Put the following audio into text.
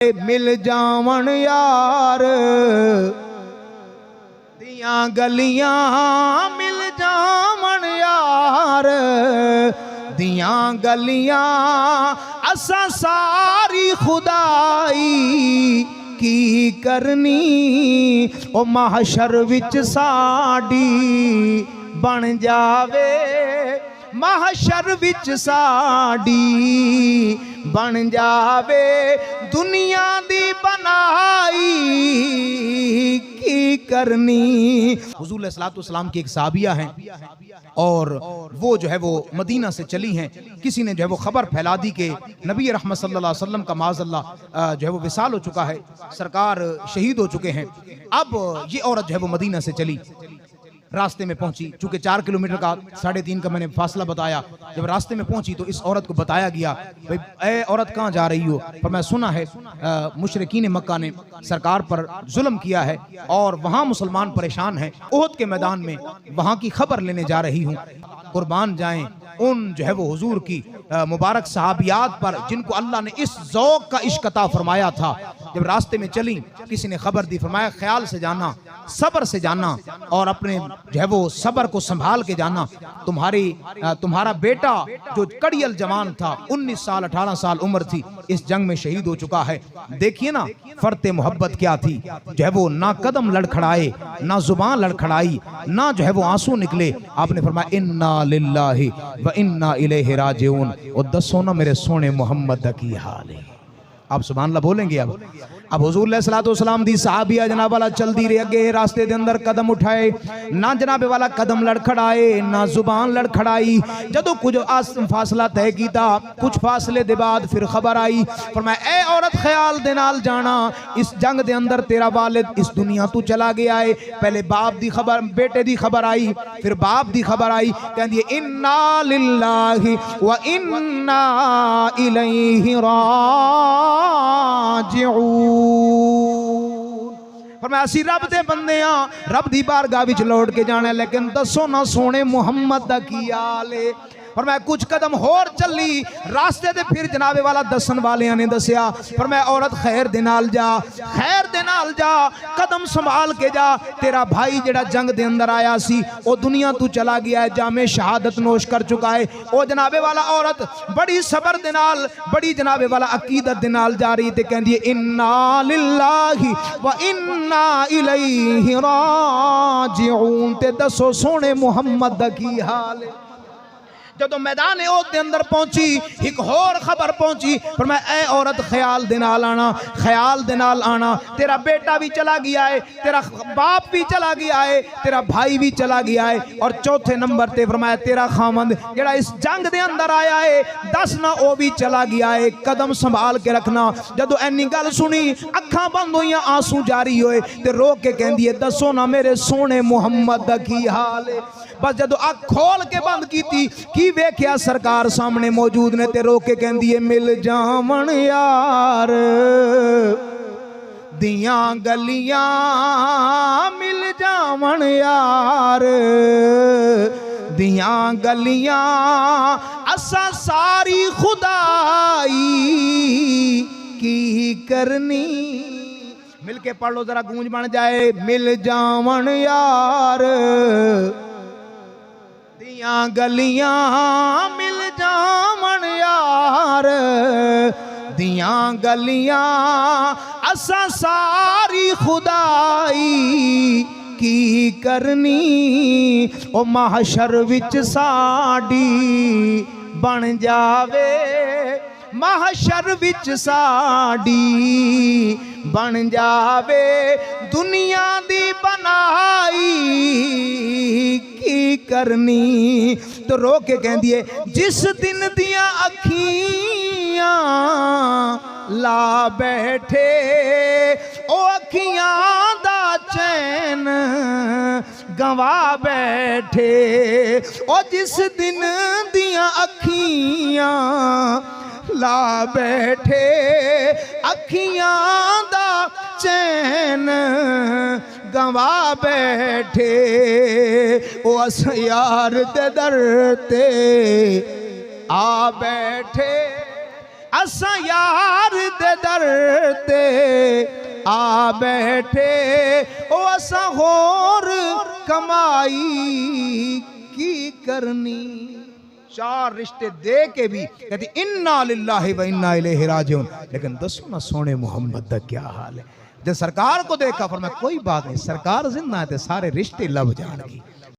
मिल जावन यार दियां गलियां, मिल जावन यार दियां गलियां, असा सारी खुदाई की करनी, ओ महशर विच साडी बन जावे, महशर विच साडी बन जावे, दुनिया दी बनाई की करनी। हुजूर अलैहिस्सलाम की एक साहबिया हैं और वो जो है वो मदीना से चली हैं। किसी ने जो है वो खबर फैला दी कि नबी रहमत सल्लल्लाहु अलैहि वसल्लम का माज़अल्लाह जो है वो विसाल हो चुका है, सरकार शहीद हो चुके हैं। अब ये औरत जो है वो मदीना से चली, रास्ते में पहुंची, चूंकि 4 किलोमीटर का 3.5 का मैंने फासला बताया। जब रास्ते में पहुंची तो इस औरत को बताया गया, भाई ए औरत कहाँ जा रही हो? पर मैं सुना है मुशरिकीन मक्का ने सरकार पर जुल्म किया है और वहाँ मुसलमान परेशान हैं। उहद के मैदान में वहाँ की खबर लेने जा रही हूँ। कुर्बान जाएं उन जो है वो हुजूर की मुबारक सहाबियात पर जिनको अल्लाह ने इस ज़ौक़ का इश्क अता फरमाया था। जब रास्ते में चली, किसी ने खबर दी, फरमाया ख्याल से जाना, सब्र से जाना और अपने जो है वो सब्र को संभाल के जाना। तुम्हारा बेटा जो कड़ियल जवान था, 19 साल 18 साल उम्र थी, इस जंग में शहीद हो चुका है। देखिए ना फर्ते मोहब्बत क्या थी, जो है वो ना कदम लड़खड़ाए, ना जुबान लड़खड़ाई, ना जो है वो आंसू निकले। आपने फरमाया इन्ना लिल्लाहि व इन्ना इलैहि राजिऊन। और दसो ना मेरे सोने मोहम्मद की हाल है। आप सुभान अल्लाह बोलेंगे। अब हुजूर अलैहिस्सलाम दी सहाबिया जनाब वाला चल दी रहे अगे, रास्ते दे अंदर कदम उठाए, ना जनाबे वाला कदम लड़खड़ाए, ना जुबान लड़खड़ाई। जदों कुछ फासला तय किया, कुछ फासले दे बाद फिर खबर आई, फरमाया ए औरत ख्याल दे नाल जाना, इस जंग दे अंदर तेरा वालिद इस दुनिया तू चला गया है। पहले बाप दी खबर, बेटे दी खबर आई, फिर बाप दी खबर आई। कहंदी इन्ना लिल्लाहि व इन्ना इलैहि राजिऊन। फरमाया असी रब दे बंदे हां, रब दी बारगाह विच लौट के जाना, लेकिन दसो ना सोने मुहम्मद दा की हाल है। और मैं कुछ कदम होर चली, रास्ते ते फिर जनाबे वाला दसन वालियां ने दसिया, पर मैं औरत खैर दे नाल जा, खैर दे नाल जा, कदम संभाल के जा, तेरा भाई जेड़ा जंग दे अंदर आया सी वो दुनिया तू चला गया है, जामे शहादत नोश कर चुका है। वो जनाबे वाला औरत बड़ी सबर दे नाल, बड़ी जनाबे वाला अकीदत दे नाल जा रही ते कहंदी इन्ना लिल्लाहि व इन्ना इलैहि राजिऊन। ते दसो सोने मुहम्मद दा की हाल है। जदों मैदान ओद दे अंदर पहुंची, एक होर खबर पहुंची, पर मैं ए औरत ख्याल दे नाल आना, ख्याल दे नाल आना, तेरा बेटा भी चला गया है, तेरा बाप भी चला गया है, तेरा भाई भी चला गया है, और चौथे नंबर ते फरमाया तेरा खामंद जेड़ा इस जंग दे अंदर आया है, दस ना वो भी चला गया है, कदम संभाल के रखना। जदों ऐनी गल सुनी, अखां बंद होईयां, आंसू जारी होए, ते रो के कहंदी है दसो ना मेरे सोने मुहम्मद दा की हाल है। बस जदों अख खोल के बंद की वेख्या सरकार सामने मौजूद ने, ते रो के कहंदी है मिल जावन यार दियां गलियां, मिल जावन यार दियां गलियां, असा सारी खुदाई की करनी। मिल के पढ़ लो जरा, गूंज बन जाए। मिल जावन यार दियां गलियां, मिल जावन यार दियां गलियां, असा सारी खुदाई की करनी, ओ महशर विच साडी बन जावे, महशर विच साडी बन जावे, दुनिया दी बनाई की करनी। तो रो के कहंदी है जिस दिन दियां अखियां ला बैठे, ओ अखियां दा चैन गवा बैठे, ओ जिस दिन दियां अखियां ला बैठे, अखियां दा चैन गवा बैठे, ओ अस यार दे दर ते आ बैठे, असा यार दे दर ते आ बैठे ओ असा होर कमाई की करनी। चार रिश्ते दे के भी कहती इन्ना लिल्लाहि व इन्ना इलैहि राजिऊन। लेकिन दसो ना सोने मुहम्मद दा क्या हाल है। जब सरकार को देखा फरमाया कोई बात नहीं, सरकार जिंदा है तो सारे रिश्ते लब जाएंगे।